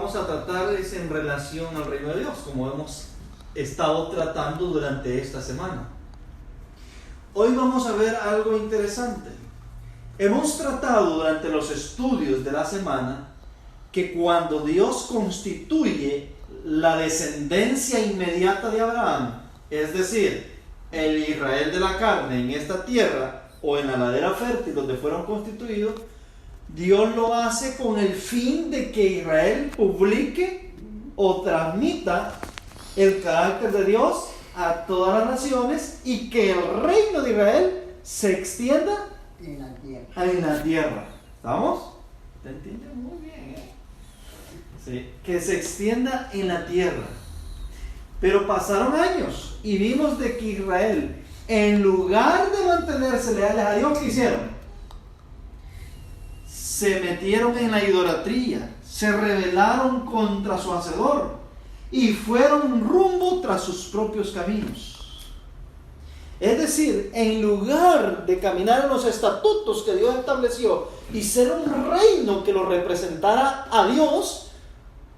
vamos a tratar es en relación al reino de Dios, como hemos estado tratando durante esta semana. Hoy vamos a ver algo interesante. Hemos tratado durante los estudios de la semana que cuando Dios constituye la descendencia inmediata de Abraham, es decir, el Israel de la carne en esta tierra o en la ladera fértil donde fueron constituidos, Dios lo hace con el fin de que Israel publique o transmita el carácter de Dios a todas las naciones y que el reino de Israel se extienda en la tierra. en la tierra. ¿Estamos? ¿Te entiendes? Muy bien, ¿eh? Sí, que se extienda en la tierra. Pero pasaron años y vimos de que Israel, en lugar de mantenerse leales a Dios, ¿qué hicieron? Se metieron en la idolatría, se rebelaron contra su hacedor y fueron rumbo tras sus propios caminos. Es decir, en lugar de caminar en los estatutos que Dios estableció y ser un reino que lo representara a Dios,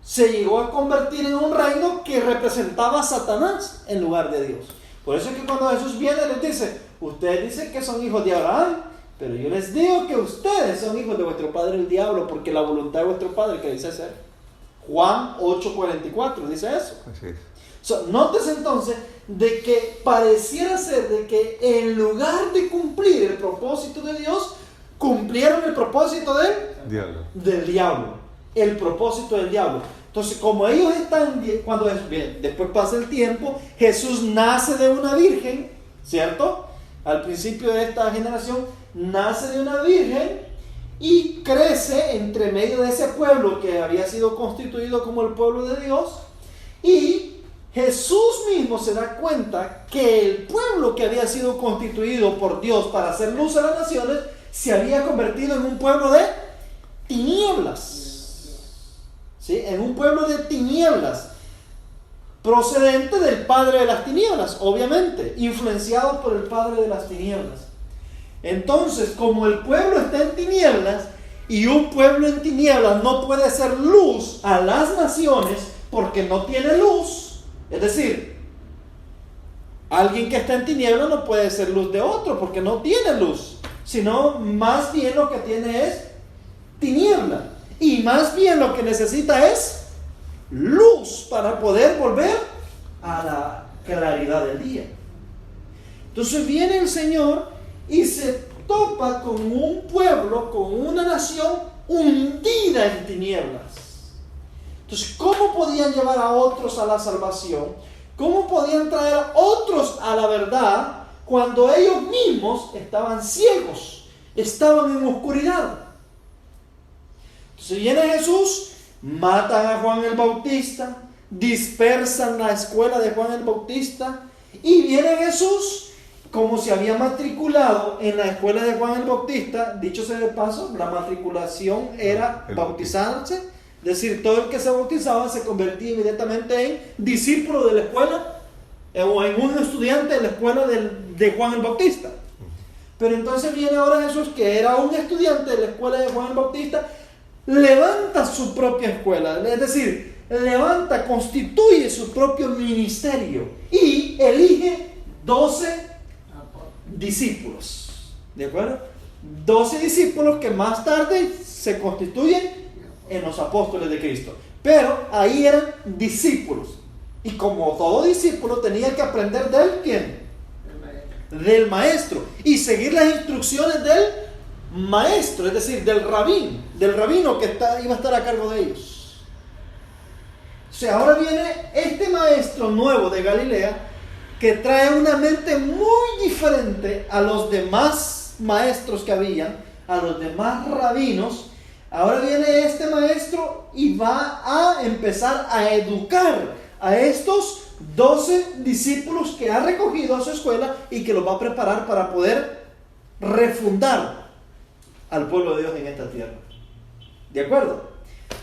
se llegó a convertir en un reino que representaba a Satanás en lugar de Dios. Por eso es que cuando Jesús viene les dice, ustedes dicen que son hijos de Abraham, pero yo les digo que ustedes son hijos de vuestro padre el diablo, porque la voluntad de vuestro padre que dice ser. Juan 8:44 dice eso. Así es. Nótese entonces de que pareciera ser de que en lugar de cumplir el propósito de Dios, cumplieron el propósito del diablo. El propósito del diablo. Entonces, como ellos están, cuando después pasa el tiempo, Jesús nace de una virgen, ¿cierto? Al principio de esta generación, nace de una virgen y crece entre medio de ese pueblo que había sido constituido como el pueblo de Dios, y Jesús mismo se da cuenta que el pueblo que había sido constituido por Dios para hacer luz a las naciones se había convertido en un pueblo de tinieblas. ¿Sí? En un pueblo de tinieblas, procedente del padre de las tinieblas, obviamente, influenciado por el padre de las tinieblas. Entonces, como el pueblo está en tinieblas, y un pueblo en tinieblas no puede ser luz a las naciones porque no tiene luz, es decir, alguien que está en tinieblas no puede ser luz de otro porque no tiene luz, sino más bien lo que tiene es tiniebla. Y más bien lo que necesita es luz para poder volver a la claridad del día. Entonces viene el Señor y se topa con un pueblo, con una nación hundida en tinieblas. Entonces, ¿cómo podían llevar a otros a la salvación? ¿Cómo podían traer a otros a la verdad cuando ellos mismos estaban ciegos, estaban en oscuridad? Entonces viene Jesús, matan a Juan el Bautista, dispersan la escuela de Juan el Bautista, y viene Jesús, como se había matriculado en la escuela de Juan el Bautista. Dicho sea de paso, la matriculación era bautizarse, es decir, todo el que se bautizaba se convertía inmediatamente en discípulo de la escuela o en un estudiante de la escuela de Juan el Bautista. Pero entonces viene ahora Jesús, que era un estudiante de la escuela de Juan el Bautista, levanta su propia escuela, es decir, constituye su propio ministerio y elige 12 discípulos, ¿de acuerdo? 12 discípulos que más tarde se constituyen en los apóstoles de Cristo, pero ahí eran discípulos, y como todo discípulo tenía que aprender de él, ¿quién? Del maestro, y seguir las instrucciones del maestro, es decir, del rabino que iba a estar a cargo de ellos. O sea, ahora viene este maestro nuevo de Galilea que trae una mente muy diferente a los demás maestros que habían, a los demás rabinos. Ahora viene este maestro y va a empezar a educar a estos 12 discípulos que ha recogido a su escuela y que los va a preparar para poder refundar al pueblo de Dios en esta tierra. ¿De acuerdo?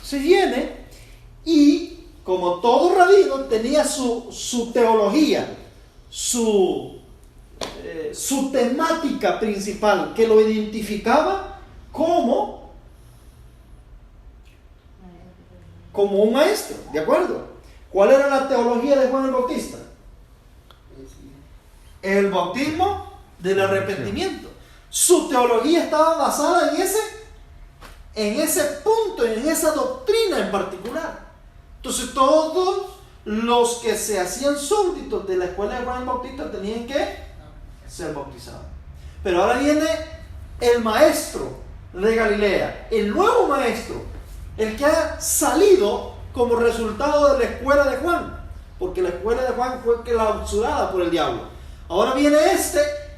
Se viene y, como todo rabino, tenía su teología, su temática principal que lo identificaba como como un maestro, ¿de acuerdo? ¿Cuál era la teología de Juan el Bautista? El bautismo del arrepentimiento. Su teología estaba basada en ese punto, en esa doctrina en particular. Entonces todos los que se hacían súbditos de la escuela de Juan el Bautista tenían que ser bautizados. Pero ahora viene el maestro de Galilea, el nuevo maestro, el que ha salido como resultado de la escuela de Juan, porque la escuela de Juan fue clausurada por el diablo. Ahora viene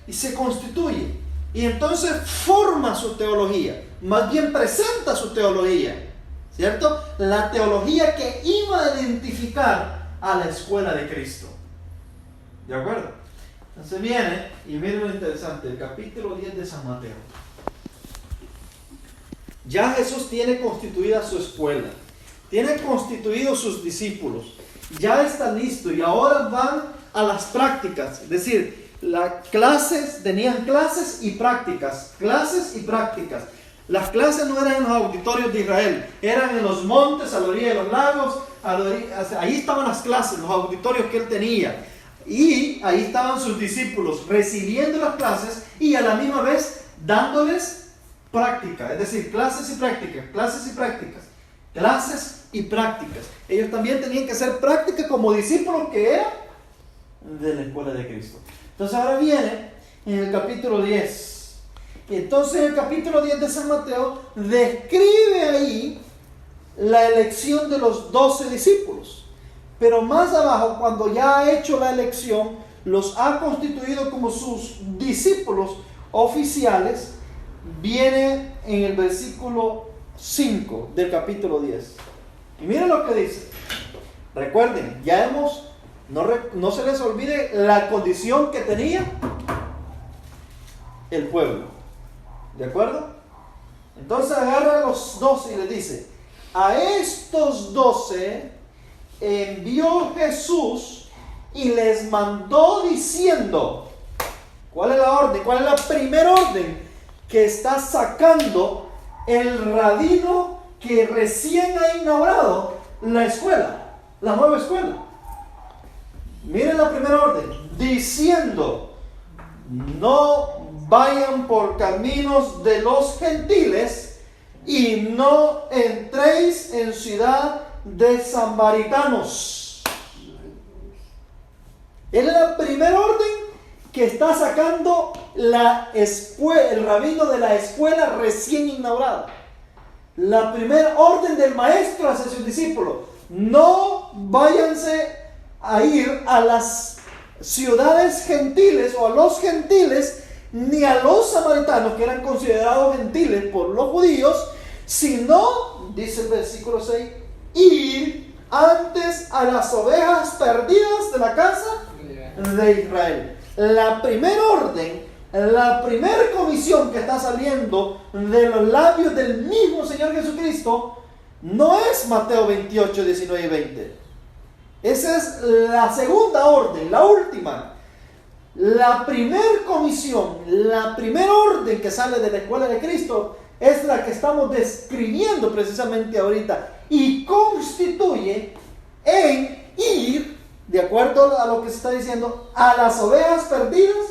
y se constituye, y entonces forma su teología, más bien presenta su teología, ¿cierto? La teología que iba a identificar a la escuela de Cristo. ¿De acuerdo? Entonces viene, y miren lo interesante, el capítulo 10 de San Mateo. Ya Jesús tiene constituida su escuela, tiene constituidos sus discípulos, ya está listo, y ahora van a las prácticas, es decir, tenían clases y prácticas. Las clases no eran en los auditorios de Israel, eran en los montes, a la orilla de los lagos, ahí estaban las clases, los auditorios que él tenía. Y ahí estaban sus discípulos recibiendo las clases y a la misma vez dándoles práctica, es decir, clases y prácticas. Ellos también tenían que hacer práctica como discípulos que eran de la escuela de Cristo. Entonces ahora viene en el capítulo 10. Entonces el capítulo 10 de San Mateo describe ahí la elección de los 12 discípulos. Pero más abajo, cuando ya ha hecho la elección, los ha constituido como sus discípulos oficiales, viene en el versículo 5 del capítulo 10. Y miren lo que dice. Recuerden, no se les olvide la condición que tenía el pueblo. ¿De acuerdo? Entonces agarra a los 12 y les dice: a estos 12 envió Jesús y les mandó diciendo. ¿Cuál es la orden? ¿Cuál es la primera orden que está sacando el rabino que recién ha inaugurado la escuela, la nueva escuela? Miren la primera orden, diciendo: no vayan por caminos de los gentiles y no entréis en ciudad de samaritanos. Es la primera orden que está sacando el rabino de la escuela recién inaugurada. La primera orden del maestro hacia sus discípulos: no váyanse a ir a las ciudades gentiles o a los gentiles, ni a los samaritanos, que eran considerados gentiles por los judíos, sino, dice el versículo 6, ir antes a las ovejas perdidas de la casa de Israel. La primera orden, la primera comisión que está saliendo de los labios del mismo Señor Jesucristo no es Mateo 28, 19 y 20. Esa es la segunda orden, la última. La primera comisión, la primera orden que sale de la escuela de Cristo es la que estamos describiendo precisamente ahorita, y constituye en ir, de acuerdo a lo que se está diciendo, a las ovejas perdidas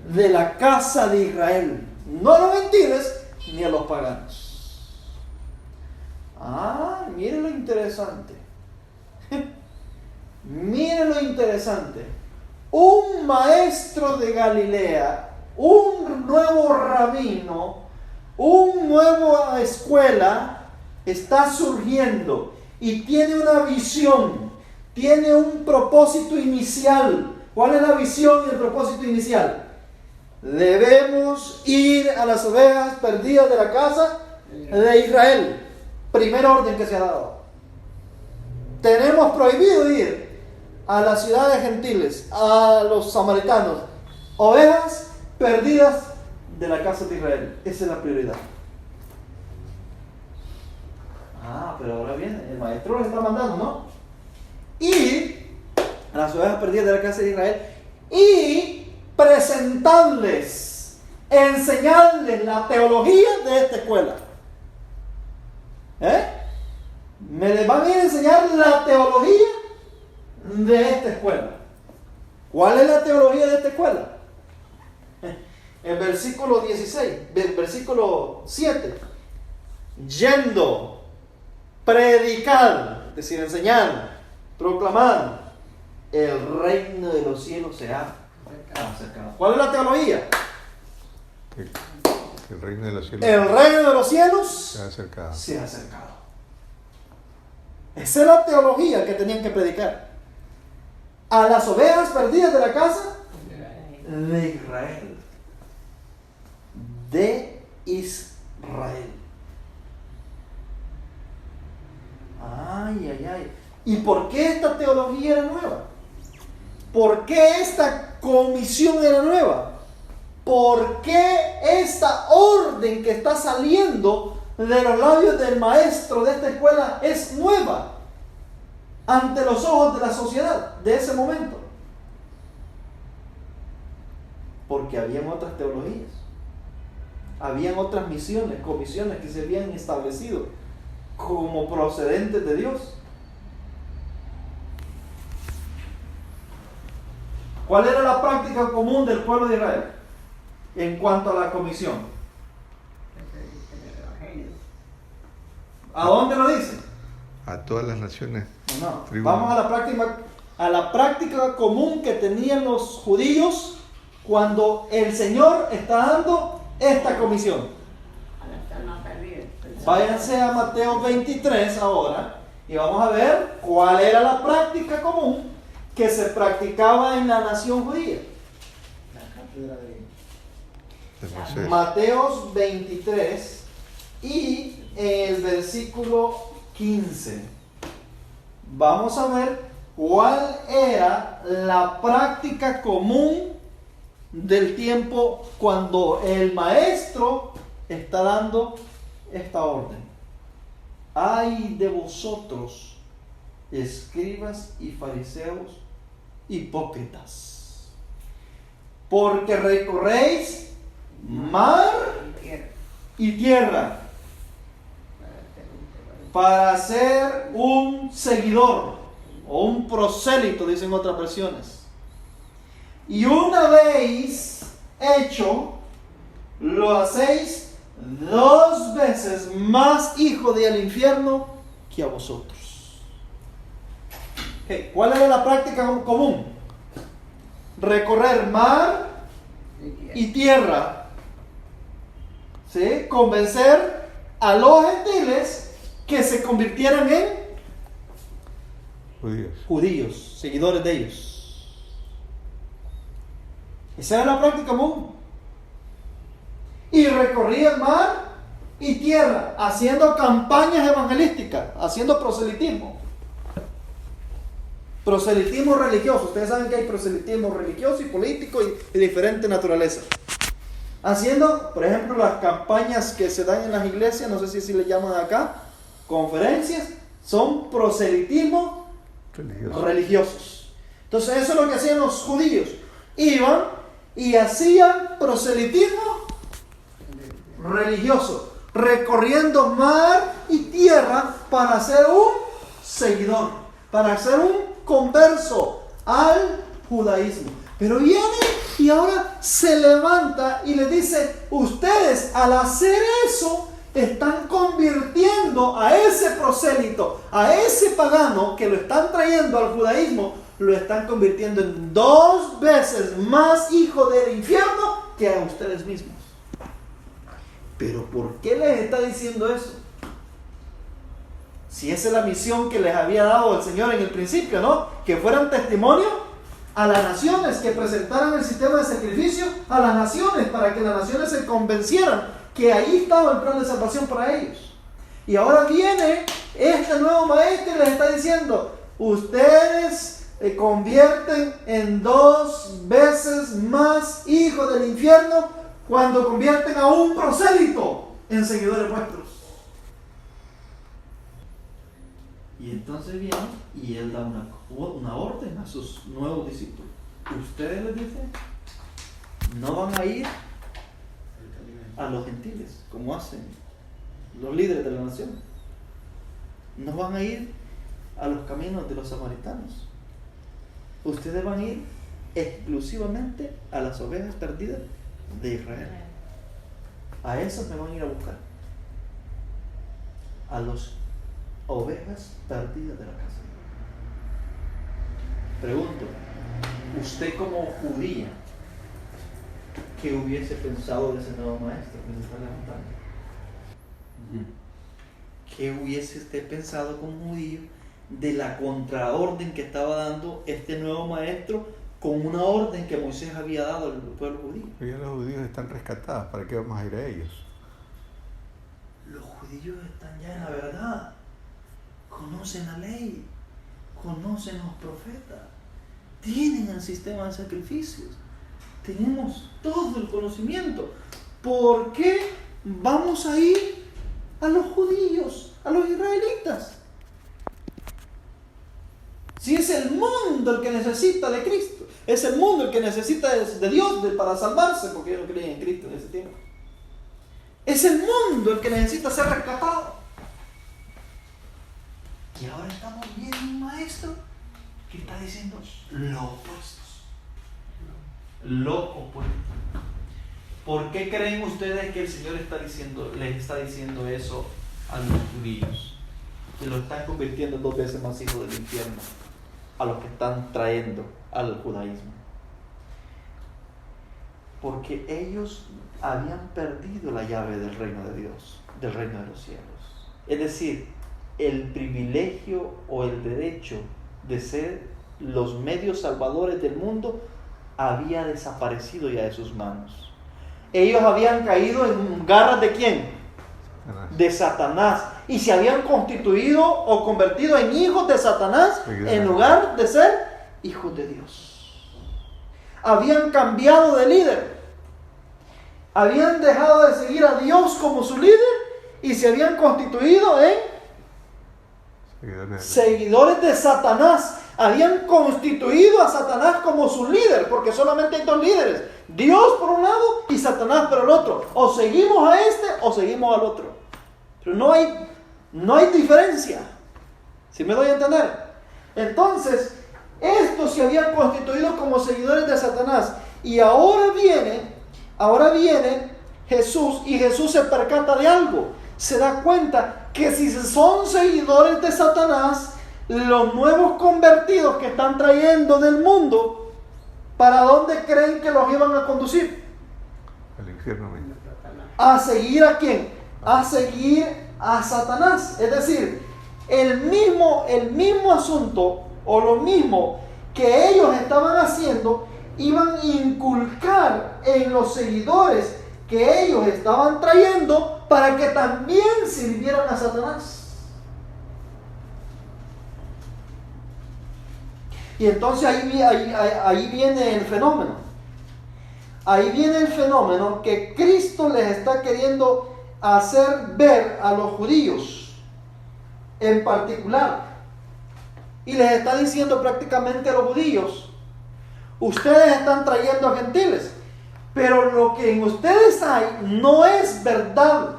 de la casa de Israel, no a los gentiles ni a los paganos. Miren lo interesante. Miren lo interesante. Un maestro de Galilea, un nuevo rabino, una nueva escuela está surgiendo y tiene una visión, tiene un propósito inicial. ¿Cuál es la visión y el propósito inicial? Debemos ir a las ovejas perdidas de la casa de Israel. Primera orden que se ha dado. Tenemos prohibido ir a las ciudades gentiles, a los samaritanos, ovejas perdidas de la casa de Israel. Esa es la prioridad. Pero ahora viene, el maestro les está mandando, ¿no? Ir a las ovejas perdidas de la casa de Israel y presentarles, enseñarles la teología de esta escuela. Me les van a ir a enseñar la teología de esta escuela. ¿Cuál es la teología de esta escuela? El versículo 16, versículo 7. Yendo, predicar, es decir, enseñar, proclamar, el reino de los cielos se ha acercado. ¿Cuál es la teología? El reino de los cielos. El reino de los cielos se ha acercado. Se ha acercado. Esa es la teología que tenían que predicar. A las ovejas perdidas de la casa de Israel. De Israel. Ay, ay, ay. ¿Y por qué esta teología era nueva? ¿Por qué esta comisión era nueva? ¿Por qué esta orden que está saliendo de los labios del maestro de esta escuela es nueva ante los ojos de la sociedad de ese momento? Porque habían otras teologías, habían otras misiones, comisiones que se habían establecido como procedentes de Dios. ¿Cuál era la práctica común del pueblo de Israel en cuanto a la comisión? ¿A dónde lo dice? A todas las naciones. No. Vamos a la práctica común que tenían los judíos cuando el Señor está dando esta comisión. Váyanse a Mateo 23 ahora y vamos a ver cuál era la práctica común que se practicaba en la nación judía. Mateo 23 y el versículo 15. Vamos a ver cuál era la práctica común del tiempo cuando el maestro está dando esta orden. Ay de vosotros, escribas y fariseos hipócritas, porque recorréis mar y tierra para ser un seguidor o un prosélito, dicen otras versiones. Y una vez hecho, lo hacéis 2 veces más hijo del infierno que a vosotros. ¿Cuál era la práctica común? Recorrer mar y tierra. ¿Sí? Convencer a los gentiles que se convirtieran en judíos, seguidores de ellos. Esa era la práctica común. Y recorría el mar y tierra, haciendo campañas evangelísticas, haciendo proselitismo. Proselitismo religioso. Ustedes saben que hay proselitismo religioso y político y de diferente naturaleza. Haciendo, por ejemplo, las campañas que se dan en las iglesias, no sé si le llaman acá, conferencias, son proselitismo religiosos. Entonces eso es lo que hacían los judíos. Iban y hacían proselitismo religioso, recorriendo mar y tierra para ser un seguidor, para ser un converso al judaísmo. Pero viene y ahora se levanta y le dice: ustedes al hacer eso están convirtiendo a ese prosélito, a ese pagano que lo están trayendo al judaísmo, lo están convirtiendo en 2 veces más hijo del infierno que a ustedes mismos. Pero ¿por qué les está diciendo eso? Si esa es la misión que les había dado el Señor en el principio, ¿no? Que fueran testimonio a las naciones, que presentaran el sistema de sacrificio a las naciones, para que las naciones se convencieran que ahí estaba el plan de salvación para ellos. Y ahora viene este nuevo maestro y les está diciendo: ustedes convierten en 2 veces más hijos del infierno cuando convierten a un prosélito en seguidores vuestros. Y entonces viene y él da una orden a sus nuevos discípulos. Ustedes, les dice, no van a ir a los gentiles como hacen los líderes de la nación. no van a ir a los caminos de los samaritanos. Ustedes van a ir exclusivamente a las ovejas perdidas de Israel. A esas me van a ir a buscar. A las ovejas perdidas de la casa. Pregunto, usted como judía, ¿qué hubiese pensado de ese nuevo maestro que se está levantando? ¿Qué hubiese usted pensado como judío de la contraorden que estaba dando este nuevo maestro con una orden que Moisés había dado al pueblo judío? Pero ya los judíos están rescatados, ¿para qué vamos a ir a ellos? Los judíos están ya en la verdad, conocen la ley, conocen los profetas, tienen el sistema de sacrificios, tenemos todo el conocimiento. ¿Por qué vamos a ir a los judíos, a los israelitas? Si es el mundo el que necesita de Cristo, es el mundo el que necesita de Dios para salvarse, porque ellos no creían en Cristo en ese tiempo. Es el mundo el que necesita ser rescatado. Y ahora estamos viendo un maestro que está diciendo lo opuesto. Lo opuesto. ¿Por qué creen ustedes que el Señor les está diciendo eso a los judíos? Que lo están convirtiendo 2 veces más hijos del infierno a los que están trayendo al judaísmo. Porque ellos habían perdido la llave del reino de Dios, del reino de los cielos. Es decir, el privilegio o el derecho de ser los medios salvadores del mundo había desaparecido ya de sus manos. Ellos habían caído en garras ¿de quién? De Satanás. Y se habían constituido o convertido en hijos de Satanás en lugar de ser hijos de Dios. Habían cambiado de líder. Habían dejado de seguir a Dios como su líder y se habían constituido en seguidores de Satanás. Habían constituido a Satanás como su líder, porque solamente hay 2 líderes: Dios por un lado y Satanás por el otro. O seguimos a este o seguimos al otro. Pero no hay diferencia. ¿Sí me doy a entender? Entonces, estos se habían constituido como seguidores de Satanás. Y ahora viene Jesús, y Jesús se percata de algo. Se da cuenta que si son seguidores de Satanás, los nuevos convertidos que están trayendo del mundo, ¿para dónde creen que los iban a conducir? Al infierno. ¿A seguir a quién? A seguir a Satanás. Es decir, el mismo asunto o lo mismo que ellos estaban haciendo, iban a inculcar en los seguidores que ellos estaban trayendo para que también sirvieran a Satanás. Y entonces ahí viene el fenómeno. Ahí viene el fenómeno que Cristo les está queriendo hacer ver a los judíos en particular. Y les está diciendo prácticamente a los judíos: ustedes están trayendo a gentiles, pero lo que en ustedes hay no es verdad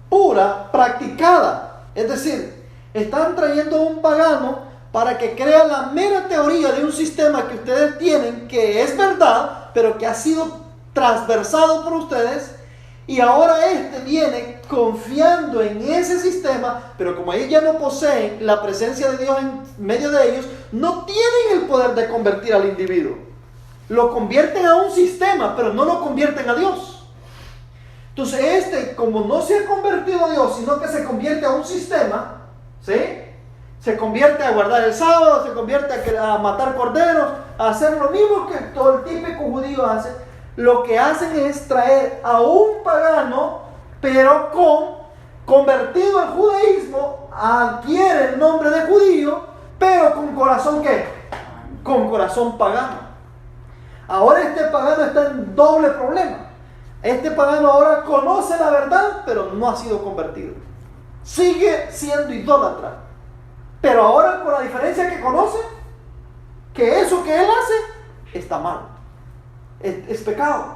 pura, practicada. Es decir, están trayendo a un pagano para que crea la mera teoría de un sistema que ustedes tienen, que es verdad, pero que ha sido transversado por ustedes, y ahora viene confiando en ese sistema, pero como ellos ya no poseen la presencia de Dios en medio de ellos, no tienen el poder de convertir al individuo. Lo convierten a un sistema, pero no lo convierten a Dios. Entonces como no se ha convertido a Dios, sino que se convierte a un sistema, ¿sí? Se convierte a guardar el sábado, se convierte a matar corderos, a hacer lo mismo que todo el típico judío hace. Lo que hacen es traer a un pagano, pero convertido al judaísmo, adquiere el nombre de judío, pero con corazón ¿qué? Con corazón pagano. Ahora este pagano está en doble problema. Este pagano ahora conoce la verdad, pero no ha sido convertido. Sigue siendo idólatra. Pero ahora, con la diferencia que conoce, que eso que él hace está mal, es pecado.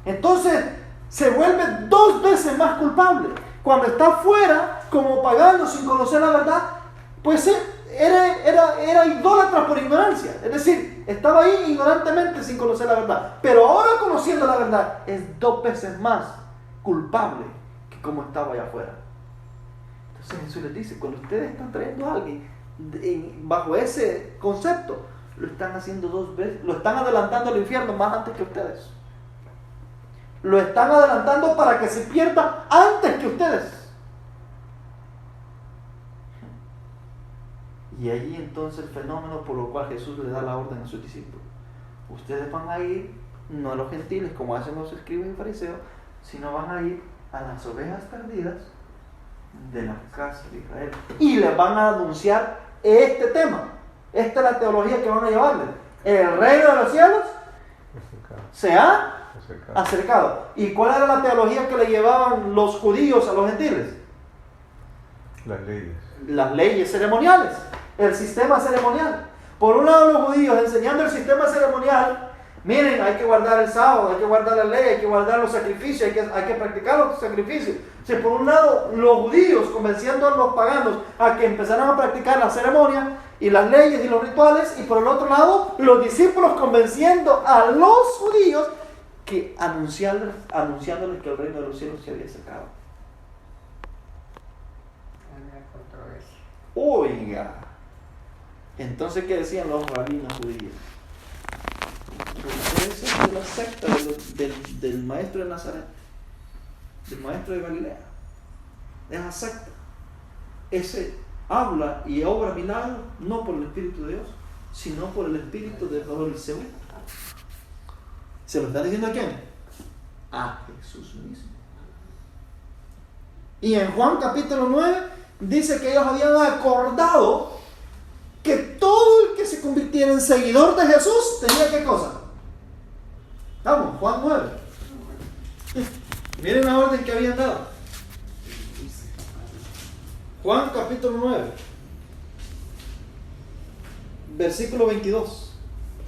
Entonces se vuelve 2 veces más culpable. cuando está fuera, como pagano, sin conocer la verdad, pues era idólatra por ignorancia. Es decir, estaba ahí ignorantemente sin conocer la verdad. Pero ahora, conociendo la verdad, es 2 veces más culpable que como estaba allá afuera. Entonces Jesús les dice, cuando ustedes están trayendo a alguien bajo ese concepto, lo están haciendo 2 veces, lo están adelantando al infierno más antes que ustedes. Lo están adelantando para que se pierda antes que ustedes. Y allí entonces el fenómeno por lo cual Jesús le da la orden a sus discípulos. Ustedes van a ir, no a los gentiles como hacen los escribas y fariseos, sino van a ir a las ovejas perdidas de la casa de Israel. Y les van a anunciar este tema. Esta es la teología que van a llevarles. El reino de los cielos se ha acercado. ¿Y cuál era la teología que le llevaban los judíos a los gentiles? Las leyes. Las leyes ceremoniales, el sistema ceremonial. Por un lado, los judíos enseñando el sistema ceremonial. Miren, hay que guardar el sábado, hay que guardar la ley, hay que guardar los sacrificios, hay que practicar los sacrificios. O sea, por un lado, los judíos convenciendo a los paganos a que empezaran a practicar la ceremonia y las leyes y los rituales, y por el otro lado, los discípulos convenciendo a los judíos que anunciándoles que el reino de los cielos se había acercado. Oiga, entonces, ¿qué decían los rabinos judíos? Ustedes son de la secta del maestro de Nazaret, del maestro de Galilea. Esa secta, ese habla y obra milagros no por el Espíritu de Dios, sino por el Espíritu de Beelzebú. ¿Se lo está diciendo a quién? A Jesús mismo. Y en Juan capítulo 9 dice que ellos habían acordado que todo el que se convirtiera en seguidor de Jesús tenía ¿qué cosa? Vamos, Juan 9. Miren la orden que habían dado. Juan capítulo 9, versículo 22.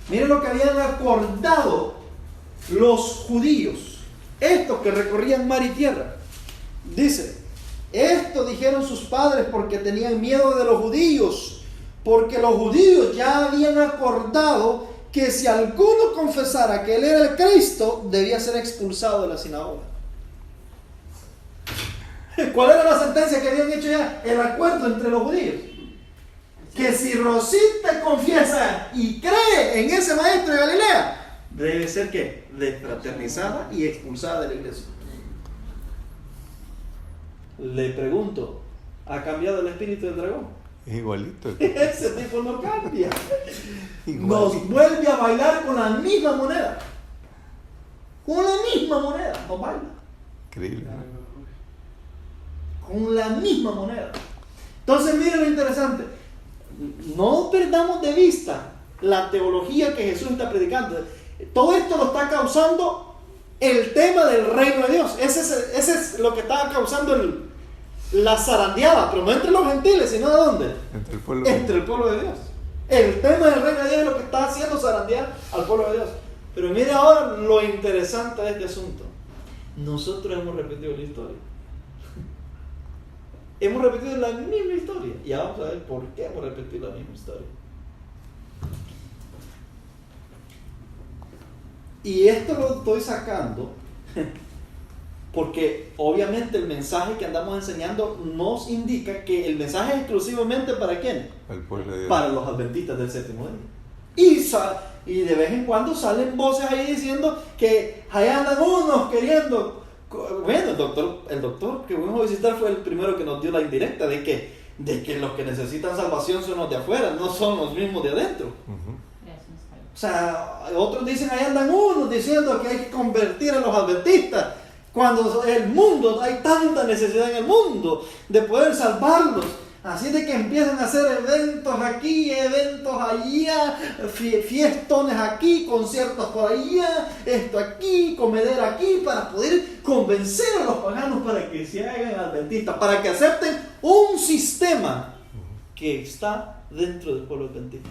Miren lo que habían acordado los judíos, estos que recorrían mar y tierra. Dice: esto dijeron sus padres porque tenían miedo de los judíos, porque los judíos ya habían acordado que si alguno confesara que él era el Cristo, debía ser expulsado de la sinagoga. ¿Cuál era la sentencia que habían hecho ya? El acuerdo entre los judíos. Que si Rosita confiesa y cree en ese maestro de Galilea, debe ser ¿qué? Desfraternizada y expulsada de la iglesia. Le pregunto, ¿ha cambiado el espíritu del dragón? Es igualito. Ese tipo no cambia. Nos vuelve a bailar con la misma moneda. Con la misma moneda nos baila. Increíble. Con la misma moneda. Entonces miren lo interesante. No perdamos de vista la teología que Jesús está predicando. Todo esto lo está causando el tema del reino de Dios. Ese es lo que está causando la zarandeada, pero no entre los gentiles, sino ¿de dónde? Entre el pueblo de Dios. El tema del reino de Dios es lo que está haciendo zarandear al pueblo de Dios. Pero mire ahora lo interesante de este asunto. Nosotros hemos repetido la historia. Hemos repetido la misma historia. Y ahora vamos a ver por qué hemos repetido la misma historia. Y esto lo estoy sacando porque obviamente el mensaje que andamos enseñando nos indica que el mensaje es exclusivamente ¿para quién? Al pueblo de Dios. Para los adventistas del séptimo día. Y de vez en cuando salen voces ahí diciendo que allá andan unos queriendo. Bueno, el doctor que fuimos a visitar fue el primero que nos dio la indirecta de que los que necesitan salvación son los de afuera, no son los mismos de adentro. Uh-huh. O sea, otros dicen, ahí andan unos diciendo que hay que convertir a los adventistas, cuando el mundo, hay tanta necesidad en el mundo de poder salvarlos. Así de que empiezan a hacer eventos aquí, eventos allá, fiestones aquí, conciertos por allá, esto aquí, comedera aquí, para poder convencer a los paganos para que se hagan adventistas, para que acepten un sistema que está dentro del pueblo adventista.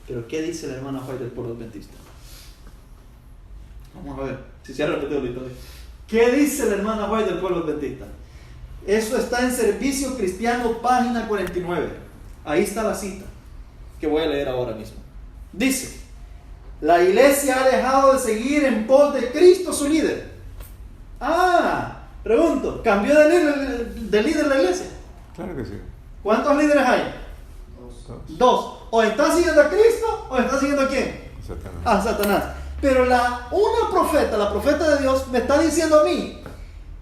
Pero ¿qué dice la hermana White del pueblo adventista? Vamos a ver si se ha repetido la historia. ¿Qué dice la hermana White del pueblo adventista? Eso está en Servicio Cristiano, página 49. Ahí está la cita que voy a leer ahora mismo. Dice: la iglesia ha dejado de seguir en pos de Cristo su líder. Pregunto, ¿cambió de líder la iglesia? Claro que sí. ¿Cuántos líderes hay? Dos. ¿O está siguiendo a Cristo o está siguiendo a quién? Satanás. A Satanás. Pero la profeta de Dios, me está diciendo a mí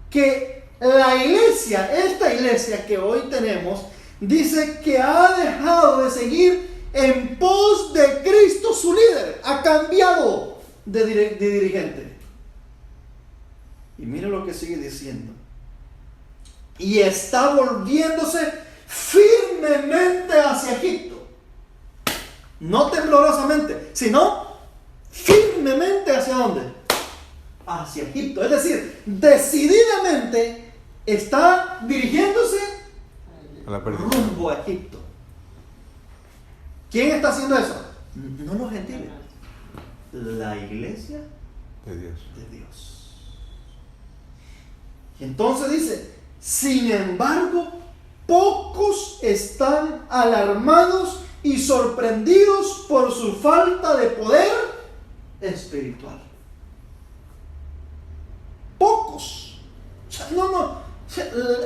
que la iglesia, esta iglesia que hoy tenemos, dice que ha dejado de seguir en pos de Cristo su líder. Ha cambiado de dirigente. Y mire lo que sigue diciendo. Y está volviéndose firmemente hacia Egipto. No temblorosamente, sino firmemente hacia ¿dónde? Hacia Egipto. Es decir, decididamente está dirigiéndose A la perdición. rumbo a Egipto. ¿Quién está haciendo eso? No los gentiles. La iglesia De Dios. de Dios. Y entonces dice: sin embargo, pocos están alarmados y sorprendidos por su falta de poder espiritual. Pocos.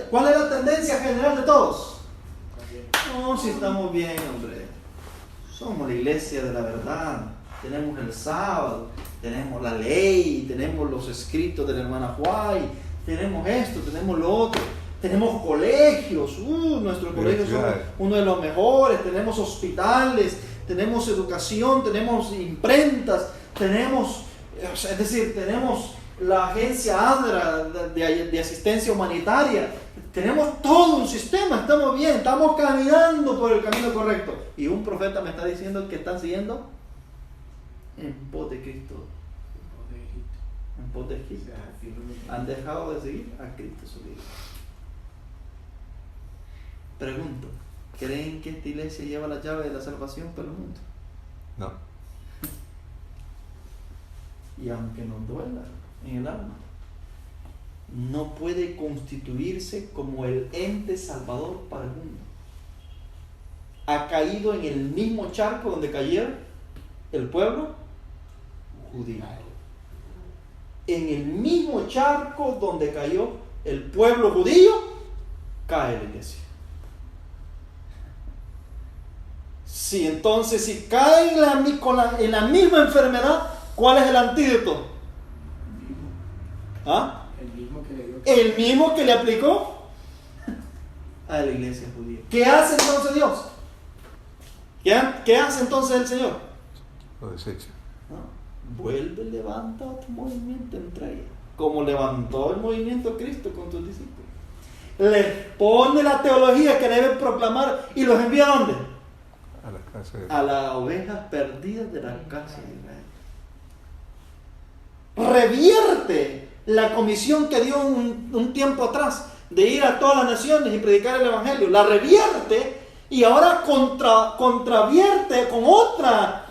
¿Cuál es la tendencia general de todos? No, si estamos bien, hombre. Somos la iglesia de la verdad. Tenemos el sábado, tenemos la ley, tenemos los escritos de la hermana White, tenemos esto, tenemos lo otro. Tenemos colegios, nuestros colegios son uno de los mejores, tenemos hospitales, tenemos educación, tenemos imprentas, tenemos la agencia ADRA de asistencia humanitaria, tenemos todo un sistema, estamos bien, estamos caminando por el camino correcto. Y un profeta me está diciendo que están siguiendo en pos de Cristo, en pos de Egipto. Han dejado de seguir a Cristo su líder. Pregunto, ¿creen que esta iglesia lleva la llave de la salvación para el mundo? No. Y aunque nos duela en el alma, no puede constituirse como el ente salvador para el mundo. Ha caído en el mismo charco donde cayeron el pueblo judío. En el mismo charco donde cayó el pueblo judío, cae la iglesia. Sí, entonces, si cae en la misma enfermedad, ¿cuál es el antídoto? El mismo que le aplicó a la iglesia judía. ¿Qué hace entonces Dios? ¿Qué hace entonces el Señor? Lo desecha. Vuelve, levanta otro movimiento entre ellos, como levantó el movimiento Cristo con sus discípulos. Les pone la teología que deben proclamar y los envía ¿a dónde? A la casa de... A las ovejas perdidas de la casa de Israel. Revierte la comisión que dio un tiempo atrás de ir a todas las naciones y predicar el evangelio. La revierte y ahora contravierte con otra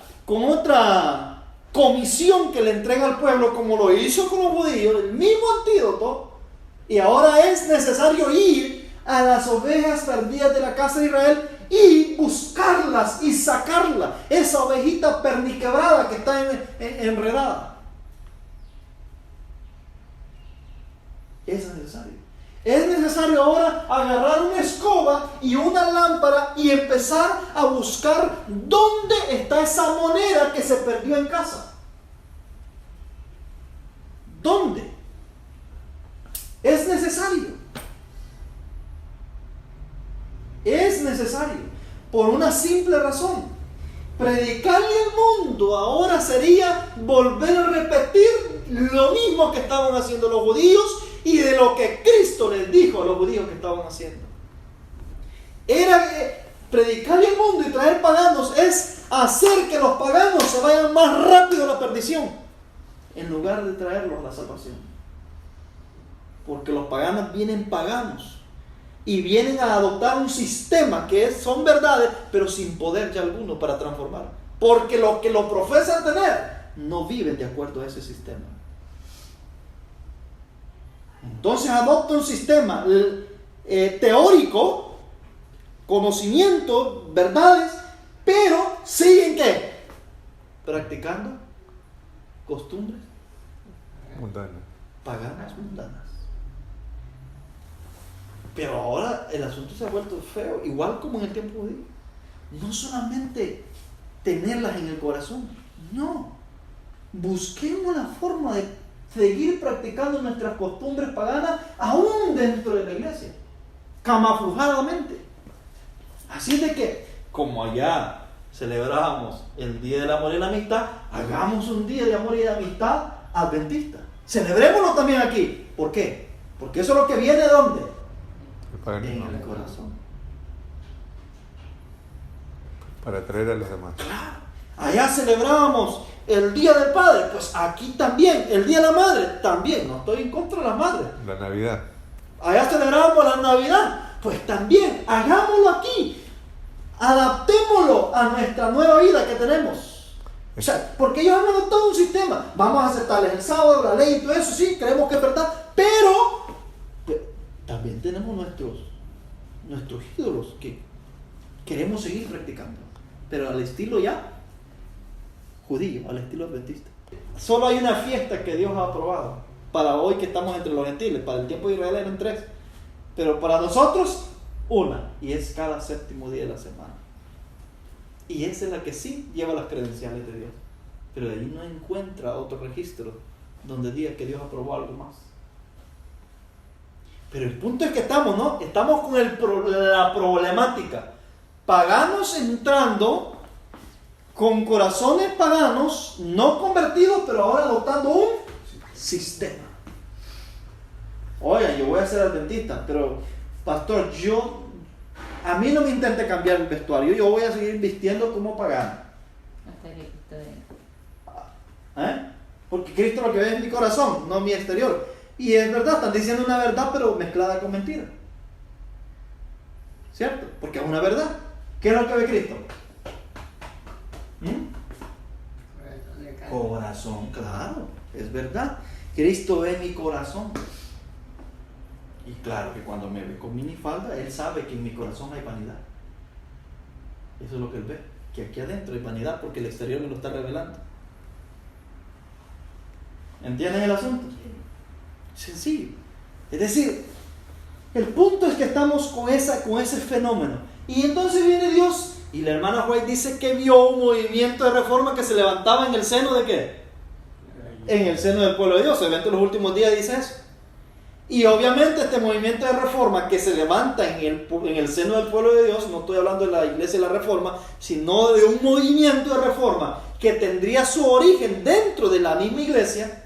comisión que le entrega al pueblo, como lo hizo con los judíos, el mismo antídoto. Y ahora es necesario ir a las ovejas perdidas de la casa de Israel y buscarlas y sacarlas, esa ovejita perniquebrada que está enredada. Es necesario. Es necesario ahora agarrar una escoba y una lámpara y empezar a buscar dónde está esa moneda que se perdió en casa. ¿Dónde? Es necesario. Es necesario. Por una simple razón. Predicarle al mundo ahora sería volver a repetir lo mismo que estaban haciendo los judíos y de lo que Cristo les dijo a los judíos que estaban haciendo. Era predicarle al mundo y traer paganos, es hacer que los paganos se vayan más rápido a la perdición, en lugar de traerlos a la salvación. Porque los paganos vienen paganos y vienen a adoptar un sistema que son verdades, pero sin poder ya alguno para transformar. Porque los que lo profesan tener no viven de acuerdo a ese sistema. Entonces adopta un sistema teórico, conocimiento, verdades, pero siguen ¿qué? Practicando costumbres mundanas, paganas, mundanas. Pero ahora el asunto se ha vuelto feo, igual como en el tiempo judío. No solamente tenerlas en el corazón, no. Busquemos la forma de seguir practicando nuestras costumbres paganas aún dentro de la iglesia, camufladamente. Así de que, como allá celebrábamos el Día del Amor y la Amistad, hagamos un Día de Amor y de Amistad adventista. Celebrémoslo también aquí. ¿Por qué? Porque eso es lo que viene ¿de dónde? En el corazón. Para atraer a los demás. Claro. Allá celebrábamos el Día del Padre, pues aquí también, el Día de la Madre, también. No estoy en contra de la madre. La Navidad. Allá celebrábamos la Navidad, pues también, hagámoslo aquí. Adaptémoslo a nuestra nueva vida que tenemos. O sea, porque ellos han adoptado un sistema. Vamos a aceptarles el sábado, la ley y todo eso, sí, creemos que es verdad, pero también tenemos nuestros ídolos que queremos seguir practicando, pero al estilo ya judío, al estilo adventista. Solo hay una fiesta que Dios ha aprobado para hoy que estamos entre los gentiles. Para el tiempo de Israel eran 3, pero para nosotros una, y es cada séptimo día de la semana. Y esa es la que sí lleva las credenciales de Dios, pero de ahí no encuentra otro registro donde diga que Dios aprobó algo más. Pero el punto es que estamos con la problemática. Paganos entrando con corazones paganos, no convertidos, pero ahora adoptando un sistema. Oigan, yo voy a ser adventista, pero pastor, a mí no me intente cambiar el vestuario, yo voy a seguir vistiendo como pagano. Porque Cristo lo que ve es mi corazón, no mi exterior. Y es verdad, están diciendo una verdad, pero mezclada con mentira. ¿Cierto? Porque es una verdad. ¿Qué es lo que ve Cristo? Corazón, claro, es verdad. Cristo ve mi corazón. Y claro que cuando me ve con minifalda, Él sabe que en mi corazón hay vanidad. Eso es lo que Él ve, que aquí adentro hay vanidad porque el exterior me lo está revelando. ¿Entienden el asunto? Sencillo. Es decir, el punto es que estamos con ese fenómeno. Y entonces viene Dios, y la hermana White dice que vio un movimiento de reforma que se levantaba en el seno de ¿qué? En el seno del pueblo de Dios. El evento de los últimos días dice eso. Y obviamente este movimiento de reforma que se levanta en el seno del pueblo de Dios, no estoy hablando de la iglesia de la reforma, sino de un movimiento de reforma que tendría su origen dentro de la misma iglesia,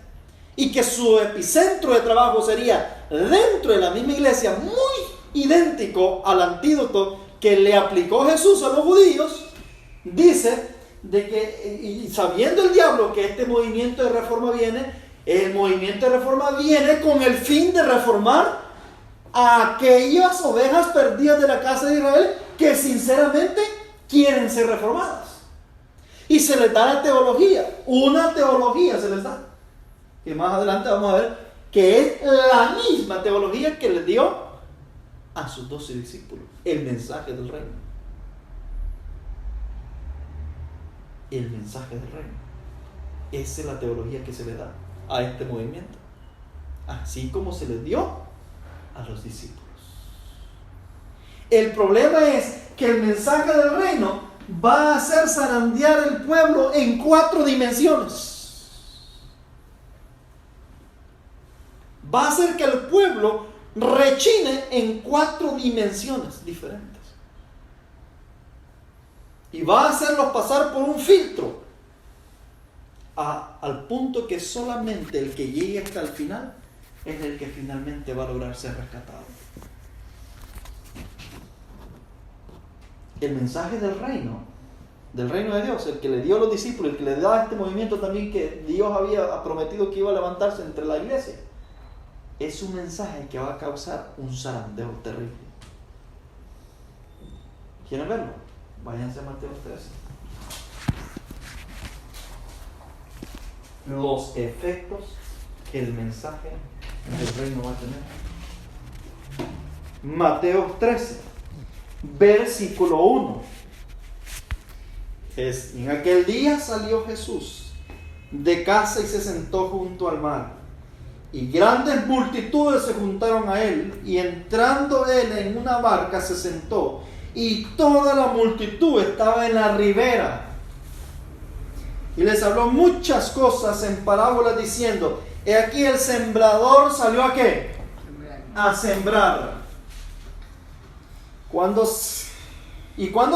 y que su epicentro de trabajo sería dentro de la misma iglesia, muy idéntico al antídoto que le aplicó Jesús a los judíos. Dice de que, y sabiendo el diablo que este movimiento de reforma viene, el movimiento de reforma viene con el fin de reformar a aquellas ovejas perdidas de la casa de Israel que sinceramente quieren ser reformadas. Y se les da la teología, una teología se les da, que más adelante vamos a ver que es la misma teología que les dio a sus 12 discípulos, el mensaje del reino. El mensaje del reino. Esa es la teología que se le da a este movimiento, así como se les dio a los discípulos. El problema es que el mensaje del reino va a hacer zarandear el pueblo en 4 dimensiones. Va a hacer que el pueblo rechine en 4 dimensiones diferentes. Y va a hacerlos pasar por un filtro al punto que solamente el que llegue hasta el final es el que finalmente va a lograr ser rescatado. El mensaje del reino de Dios, el que le dio a los discípulos, el que le da a este movimiento también que Dios había prometido que iba a levantarse entre la iglesia, es un mensaje que va a causar un zarandeo terrible. ¿Quieren verlo? Váyanse a Mateo 13. Los efectos que el mensaje el reino va a tener. Mateo 13, versículo 1. En aquel día salió Jesús de casa y se sentó junto al mar. Y grandes multitudes se juntaron a él, y entrando él en una barca se sentó, y toda la multitud estaba en la ribera. Y les habló muchas cosas en parábolas diciendo: he aquí el sembrador salió ¿a qué? A sembrar. Cuando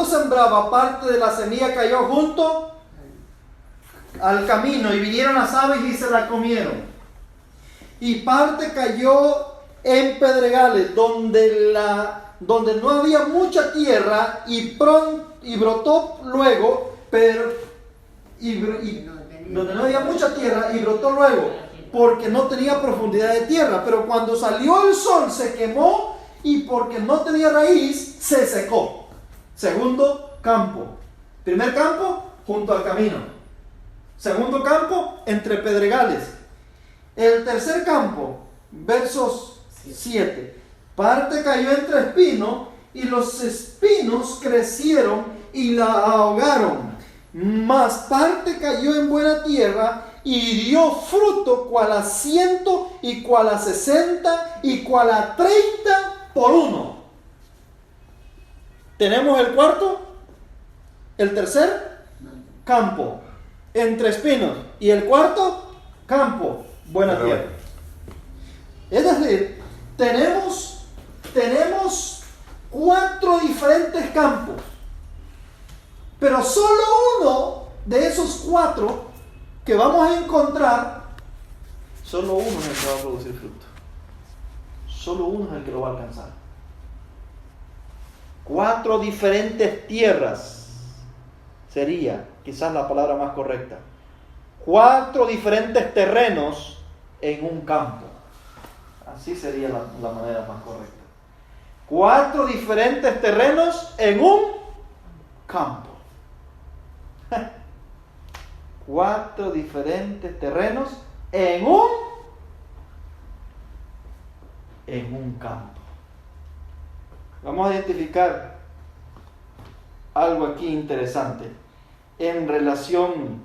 sembraba, parte de la semilla cayó junto al camino, y vinieron las aves y se la comieron. Y parte cayó en pedregales, donde no había mucha tierra, y brotó luego, donde no había mucha tierra, y brotó luego, porque no tenía profundidad de tierra. Pero cuando salió el sol se quemó, y porque no tenía raíz se secó. Segundo campo. Primer campo, junto al camino. Segundo campo, entre pedregales. El tercer campo, versos 7. Parte cayó entre espinos, y los espinos crecieron y la ahogaron. Mas parte cayó en buena tierra y dio fruto, cual a 100, y cual a 60, y cual a 30 por uno. Tenemos el cuarto, el tercer campo, entre espinos, y el cuarto campo, buena tierra. Es decir, tenemos 4 diferentes campos, pero solo uno de esos 4 que vamos a encontrar, solo uno es el que va a producir fruto. Solo uno es el que lo va a alcanzar. 4 diferentes tierras sería quizás la palabra más correcta. 4 diferentes terrenos en un campo. Así sería la manera más correcta. 4 diferentes terrenos en un campo. 4 diferentes terrenos en un campo. Vamos a identificar algo aquí interesante en relación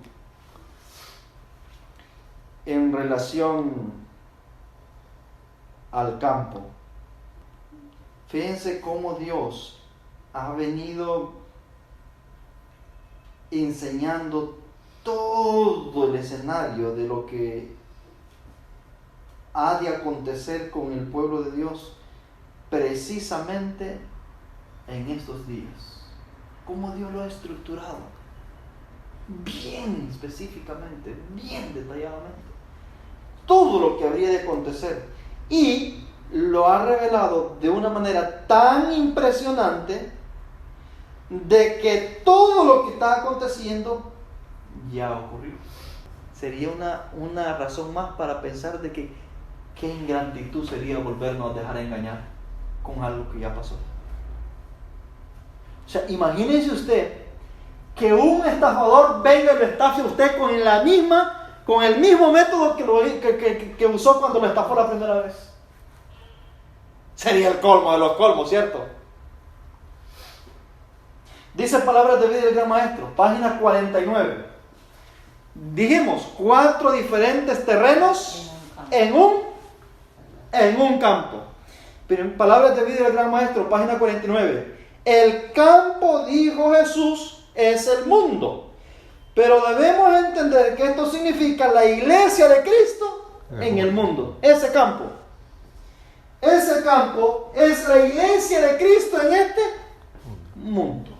al campo. Fíjense cómo Dios ha venido enseñando todo el escenario de lo que ha de acontecer con el pueblo de Dios precisamente en estos días. Cómo Dios lo ha estructurado bien específicamente, bien detalladamente, todo lo que habría de acontecer, y lo ha revelado de una manera tan impresionante de que todo lo que está aconteciendo ya ocurrió. Sería una razón más para pensar de que qué ingratitud sería volvernos a dejar engañar con algo que ya pasó. O sea, imagínense usted que un estafador venga y lo estafe a usted con el mismo método que usó cuando lo estafó la primera vez. Sería el colmo de los colmos, ¿cierto? Dice Palabras de Vida del Gran Maestro, página 49. Dijimos 4 diferentes terrenos en un campo. Pero en Palabras de Vida del Gran Maestro, página 49. El campo, dijo Jesús, es el mundo. Pero debemos entender que esto significa la iglesia de Cristo en el mundo. Ese campo es la iglesia de Cristo en este mundo.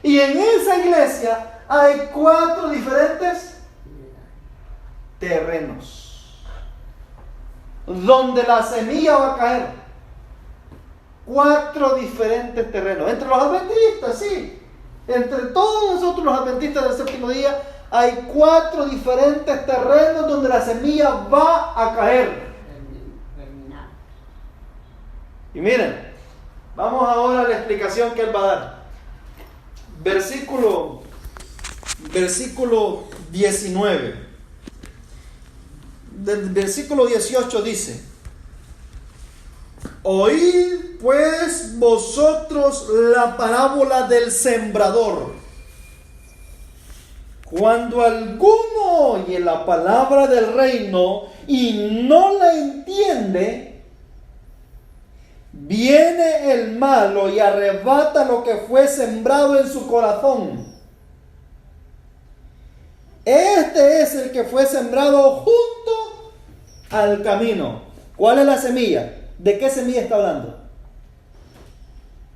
Y en esa iglesia hay 4 diferentes terrenos donde la semilla va a caer. 4 diferentes terrenos. Entre los adventistas, sí. Entre todos nosotros los adventistas del séptimo día, hay 4 diferentes terrenos donde la semilla va a caer. Y miren, vamos ahora a la explicación que él va a dar. Versículo 19. Del versículo 18 dice: Oíd pues vosotros la parábola del sembrador. Cuando alguno oye la palabra del reino y no la entiende, viene el malo y arrebata lo que fue sembrado en su corazón. Este es el que fue sembrado junto al camino. ¿Cuál es la semilla? ¿De qué semilla está hablando?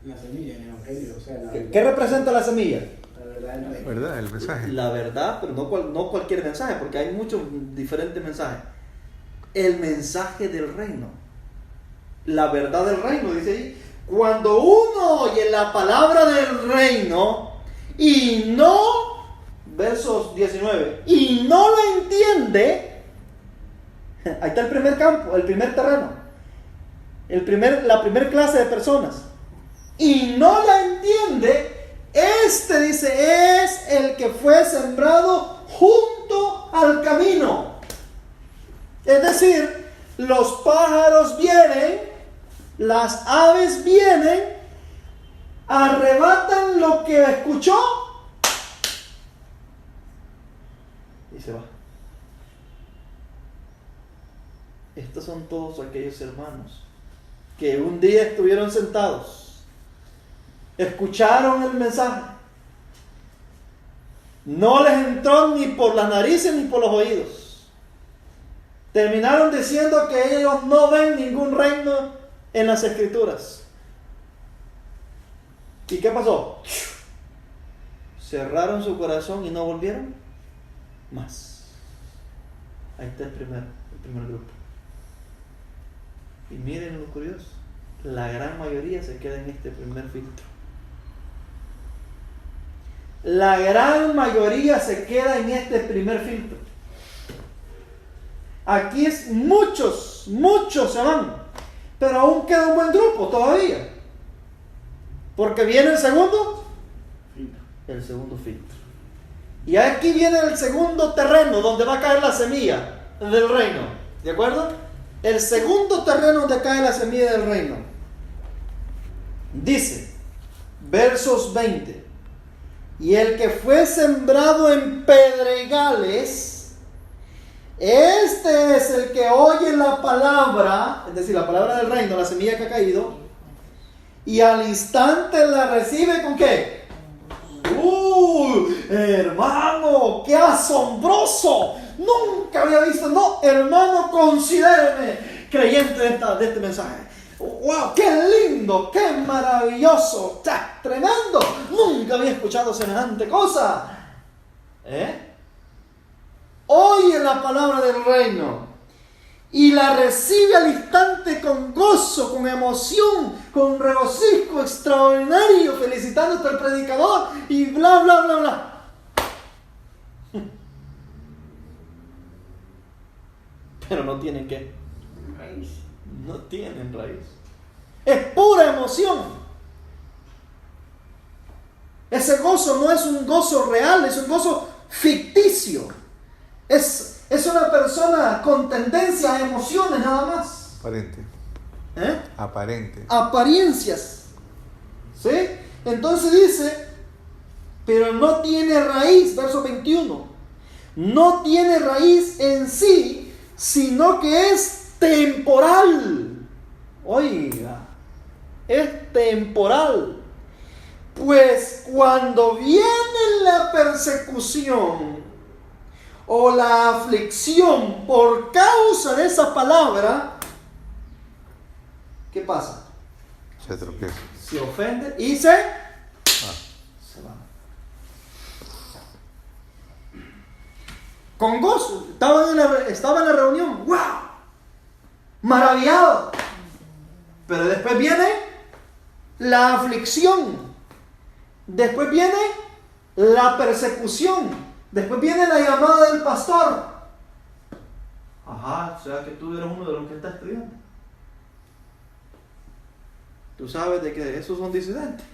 La semilla en el Evangelio, o sea, ¿Qué representa la semilla? la ¿Verdad? El mensaje. La verdad, pero no cualquier mensaje, porque hay muchos diferentes mensajes. El mensaje del reino. La verdad del reino, dice ahí. Cuando uno oye la palabra del reino y no, versos 19, y no la entiende, ahí está el primer campo, el primer terreno, la primera clase de personas, y no la entiende. Este, dice, es el que fue sembrado junto al camino. Es decir, los pájaros vienen, las aves vienen, arrebatan lo que escuchó y se va. Estos son todos aquellos hermanos que un día estuvieron sentados, escucharon el mensaje, no les entró ni por las narices ni por los oídos, terminaron diciendo que ellos no ven ningún reino en las escrituras. ¿Y qué pasó? Cerraron su corazón y no volvieron más. Ahí está el primer grupo. Y miren lo curioso, la gran mayoría se queda en este primer filtro. La gran mayoría se queda en este primer filtro. Aquí muchos se van, pero aún queda un buen grupo todavía, porque viene el segundo filtro. Y aquí viene el segundo terreno donde va a caer la semilla del reino, ¿de acuerdo? El segundo terreno donde cae la semilla del reino. Dice, versos 20: y el que fue sembrado en pedregales, este es el que oye la palabra, es decir, la palabra del reino, la semilla que ha caído, y al instante la recibe ¿con qué? Hermano, qué asombroso. Nunca había visto, no, hermano, considéreme creyente de este mensaje. ¡Wow! ¡Qué lindo! ¡Qué maravilloso! ¡Tremendo! Nunca había escuchado semejante cosa. Oye la palabra del reino y la recibe al instante con gozo, con emoción, con regocijo extraordinario, felicitándote al predicador y bla, bla, bla, bla. Pero no tienen ¿qué? Raíz. No tienen raíz. Es pura emoción. Ese gozo no es un gozo real, es un gozo ficticio. Es una persona con tendencia a emociones nada más. Aparente. Aparente. Apariencias. ¿Sí? Entonces dice, pero no tiene raíz, verso 21. No tiene raíz en sí, sino que es temporal. Oiga, es temporal. Pues cuando viene la persecución o la aflicción por causa de esa palabra, ¿qué pasa? Se tropieza. Se ofende y se va. Con gozo. Estaba en la reunión. ¡Wow! Maravillado. Pero después viene la aflicción. Después viene la persecución. Después viene la llamada del pastor. Ajá, o sea que tú eres uno de los que está estudiando. Tú sabes de que esos son disidentes.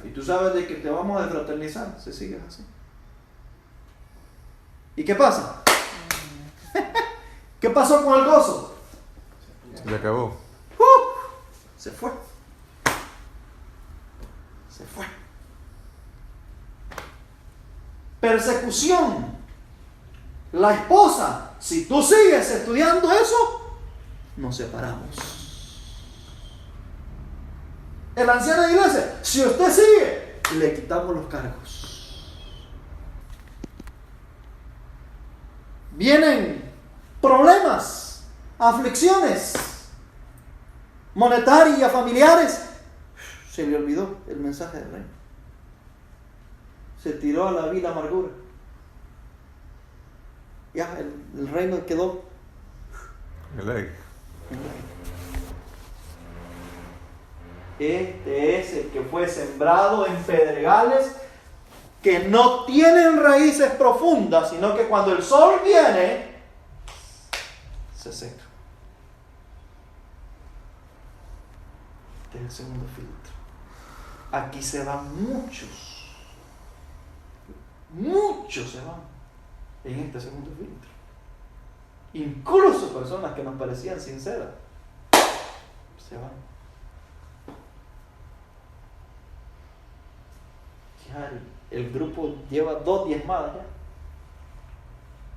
Y tú sabes de que te vamos a fraternizar si sigues así. ¿Y qué pasa? ¿Qué pasó con el gozo? Se le acabó. se fue. Se fue. Persecución. La esposa, si tú sigues estudiando eso, nos separamos. El anciano de iglesia, si usted sigue, le quitamos los cargos. Vienen problemas, aflicciones monetarias, familiares. Se le olvidó el mensaje del reino. Se tiró a la vil amargura. Ya, el reino quedó. El aire. Este es el que fue sembrado en pedregales que no tienen raíces profundas, sino que cuando el sol viene, se seca. Este es el segundo filtro. Aquí se van muchos. Muchos se van en este segundo filtro. Incluso personas que nos parecían sinceras se van. Ya el grupo lleva 2 diezmadas ya.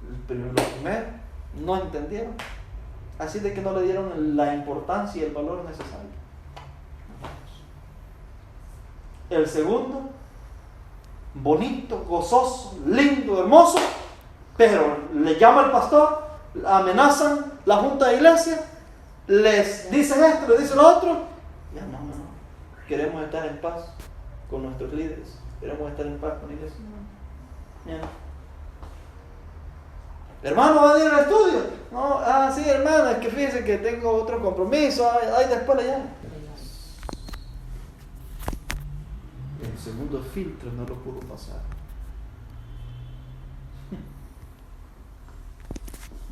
Los primeros no entendieron. Así de que no le dieron la importancia y el valor necesario. El segundo, bonito, gozoso, lindo, hermoso, pero le llama al pastor, amenazan la junta de iglesia, les dicen esto, les dicen lo otro. Ya no. Queremos estar en paz con nuestros líderes. Queremos estar en paz con la iglesia. Ya no. Hermano, ¿va a ir al estudio? No, sí, hermano, es que fíjese que tengo otro compromiso. Ahí después le llamo. El segundo filtro no lo pudo pasar.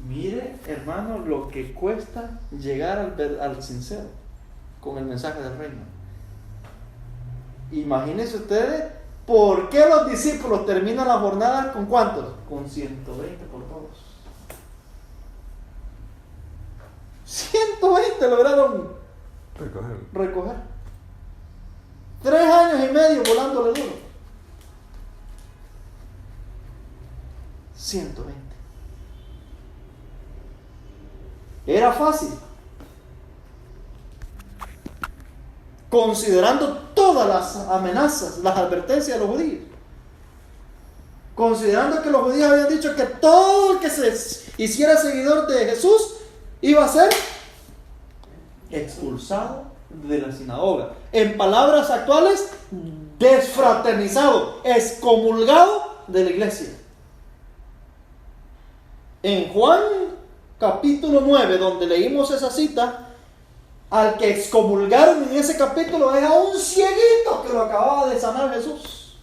Mire, hermano, lo que cuesta llegar al sincero con el mensaje del reino. Imagínense ustedes por qué los discípulos terminan la jornada con ¿cuántos? Con 120 por todos. 120 lograron recoger. 3 años y medio volándole duro. 120. Era fácil. Considerando todas las amenazas, las advertencias de los judíos. Considerando que los judíos habían dicho que todo el que se hiciera seguidor de Jesús iba a ser expulsado de la sinagoga. En palabras actuales, desfraternizado, excomulgado de la iglesia. En Juan capítulo 9, donde leímos esa cita, al que excomulgaron en ese capítulo es a un cieguito que lo acababa de sanar Jesús.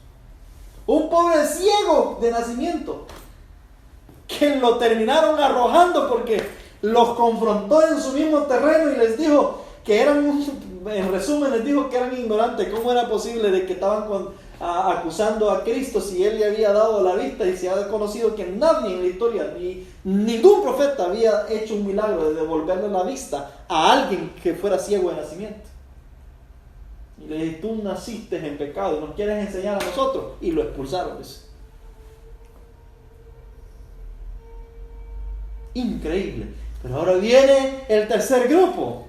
Un pobre ciego de nacimiento, que lo terminaron arrojando porque los confrontó en su mismo terreno y les dijo que eran, en resumen les dijo que eran ignorantes. ¿Cómo era posible de que estaban acusando a Cristo si Él le había dado la vista y se ha conocido que nadie en la historia, ni ningún profeta había hecho un milagro de devolverle la vista a alguien que fuera ciego de nacimiento? Y le dije, tú naciste en pecado y nos quieres enseñar a nosotros, y lo expulsaron. Increíble. Pero ahora viene el tercer grupo.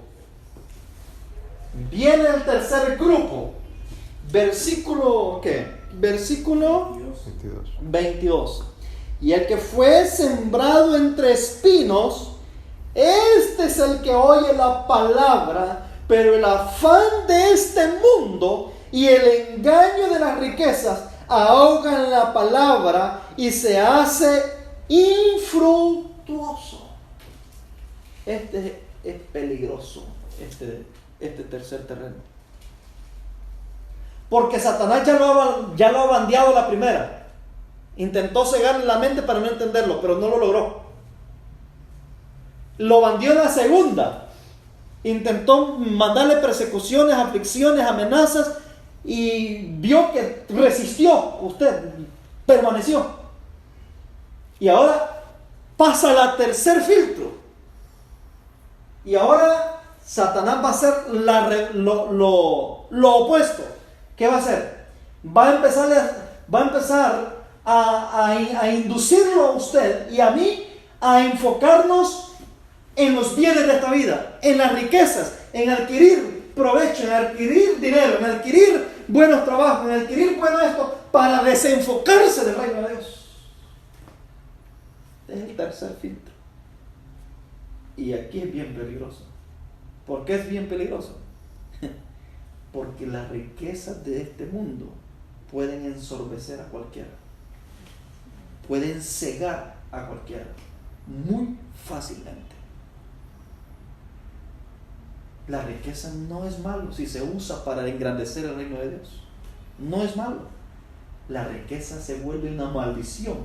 Versículo, ¿qué? Versículo 22. Y el que fue sembrado entre espinos, este es el que oye la palabra, pero el afán de este mundo y el engaño de las riquezas ahogan la palabra y se hace infructuoso. Este es peligroso, este tercer terreno. Porque Satanás ya lo ha bandeado la primera. Intentó cegarle la mente para no entenderlo, pero no lo logró. Lo bandeó en la segunda. Intentó mandarle persecuciones, aflicciones, amenazas, y vio que resistió. Usted permaneció. Y ahora pasa al tercer filtro. Y ahora Satanás va a hacer lo opuesto. ¿Qué va a hacer? Va a empezar a inducirlo a usted y a mí a enfocarnos en los bienes de esta vida, en las riquezas, en adquirir provecho, en adquirir dinero, en adquirir buenos trabajos, en adquirir bueno esto, para desenfocarse del reino de Dios. Es el tercer filtro. Y aquí es bien peligroso. ¿Por qué es bien peligroso? Porque las riquezas de este mundo pueden ensorbecer a cualquiera. Pueden cegar a cualquiera. Muy fácilmente. La riqueza no es malo si se usa para engrandecer el reino de Dios. No es malo. La riqueza se vuelve una maldición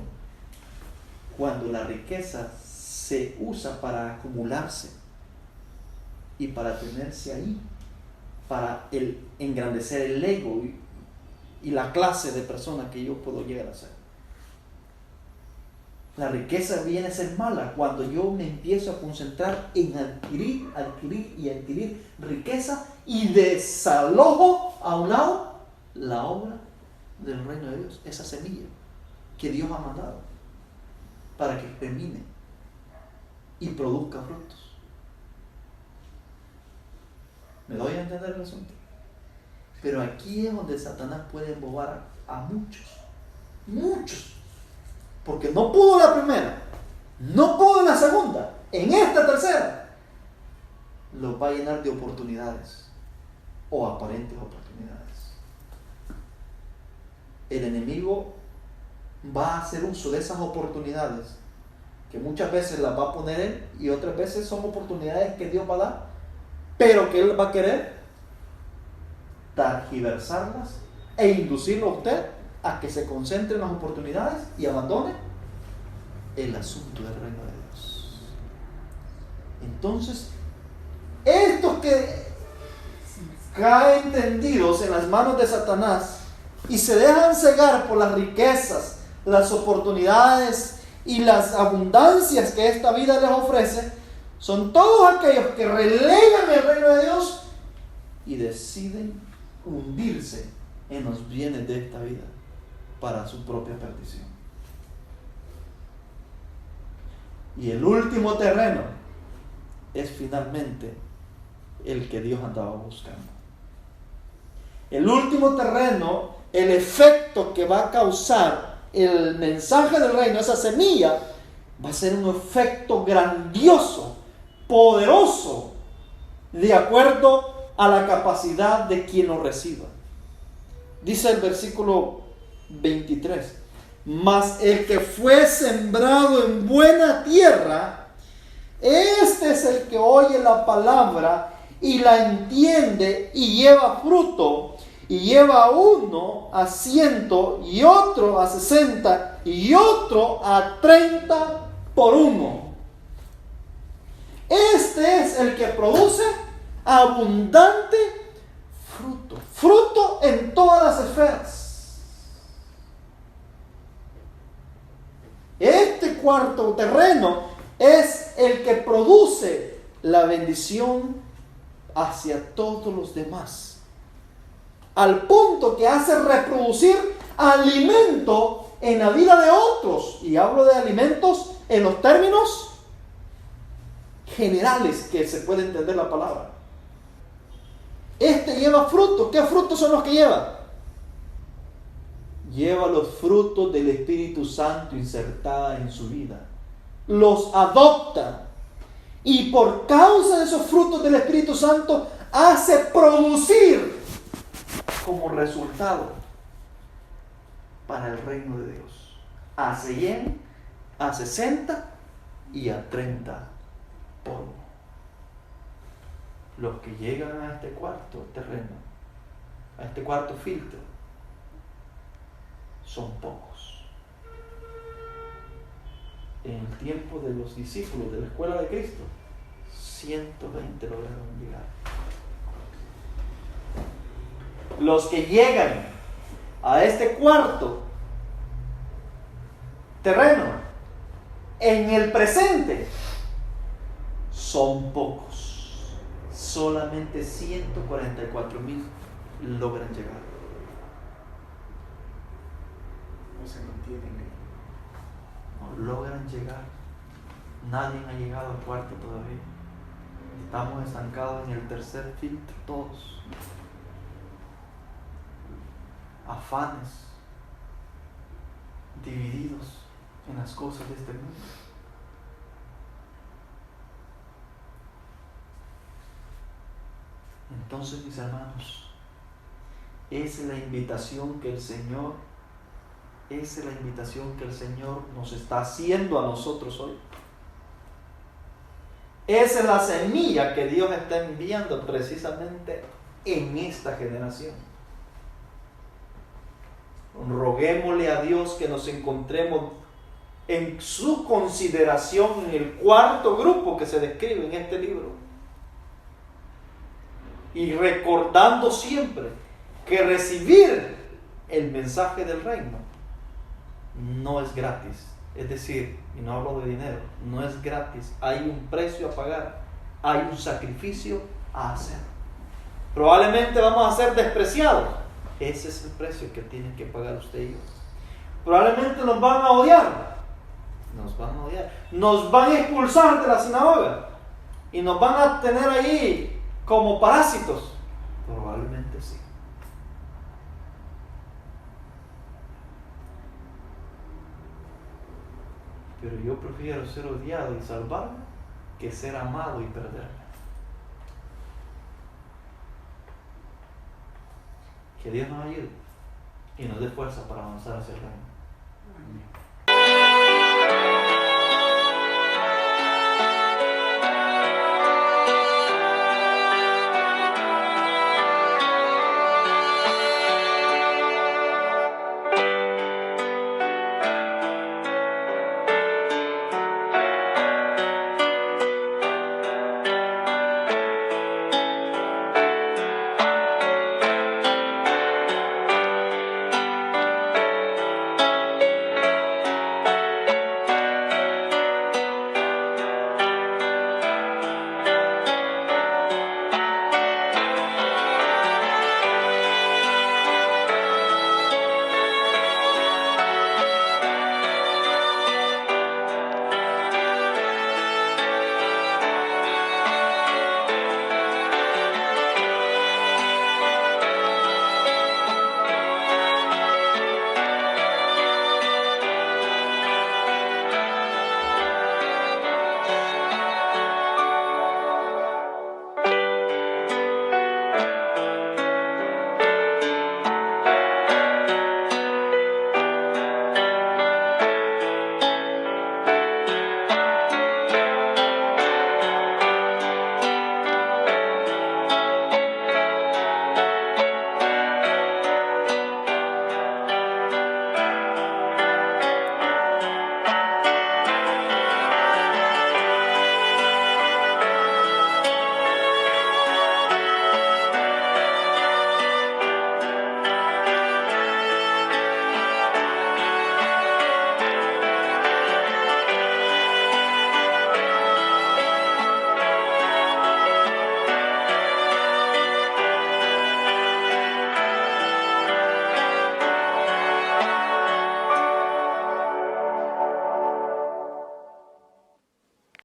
cuando la riqueza se usa para acumularse y para tenerse ahí, para engrandecer el ego y la clase de persona que yo puedo llegar a ser. La riqueza viene a ser mala cuando yo me empiezo a concentrar en adquirir riqueza y desalojo a un lado la obra del reino de Dios, esa semilla que Dios ha mandado para que germine y produzca frutos. ¿Me doy a entender el asunto? Pero aquí es donde Satanás puede embobar a muchos. Porque no pudo la primera, no pudo la segunda, en esta tercera, los va a llenar de oportunidades o aparentes oportunidades. El enemigo va a hacer uso de esas oportunidades que muchas veces las va a poner él y otras veces son oportunidades que Dios va a dar, pero que él va a querer tergiversarlas e inducirlo a usted a que se concentre en las oportunidades y abandone el asunto del reino de Dios. Entonces, estos que caen tendidos en las manos de Satanás y se dejan cegar por las riquezas, las oportunidades y las abundancias que esta vida les ofrece, son todos aquellos que relegan el reino de Dios y deciden hundirse en los bienes de esta vida para su propia perdición. Y el último terreno es finalmente el que Dios andaba buscando. El último terreno, el efecto que va a causar el mensaje del reino, esa semilla, va a ser un efecto grandioso, poderoso, de acuerdo a la capacidad de quien lo reciba. Dice el versículo 23: mas el que fue sembrado en buena tierra, este es el que oye la palabra y la entiende y lleva fruto, y lleva uno a 100 y otro a 60 y otro a 30 por uno. Este es el que produce abundante fruto en todas las esferas. Este cuarto terreno es el que produce la bendición hacia todos los demás, al punto que hace reproducir alimento en la vida de otros. Y hablo de alimentos en los términos generales que se puede entender la palabra. Este lleva frutos. ¿Qué frutos son los que lleva? Lleva los frutos del Espíritu Santo insertada en su vida. Los adopta. Y por causa de esos frutos del Espíritu Santo hace producir como resultado para el reino de Dios a 100, a 60 y a 30 por uno. Los que llegan a este cuarto terreno, a este cuarto filtro, son pocos. En el tiempo de los discípulos de la escuela de Cristo, 120 lograron llegar. Los que llegan a este cuarto terreno en el presente son pocos. solamente 144,000 logran llegar. No se mantienen. No logran llegar. Nadie ha llegado al cuarto todavía. Estamos estancados en el tercer filtro todos. Afanes, divididos en las cosas de este mundo. Entonces, mis hermanos, esa es la invitación que el Señor nos está haciendo a nosotros hoy. Esa es la semilla que Dios está enviando precisamente en esta generación. Roguémosle a Dios que nos encontremos en su consideración en el cuarto grupo que se describe en este libro. Y recordando siempre que recibir el mensaje del reino no es gratis. Es decir, y no hablo de dinero, no es gratis. Hay un precio a pagar, hay un sacrificio a hacer. Probablemente vamos a ser despreciados. Ese es el precio que tienen que pagar usted y yo. Probablemente nos van a odiar. Nos van a expulsar de la sinagoga. Y nos van a tener ahí como parásitos. Probablemente sí. Pero yo prefiero ser odiado y salvarme que ser amado y perderme. Que Dios nos ayude y nos dé fuerza para avanzar hacia el reino. Amén.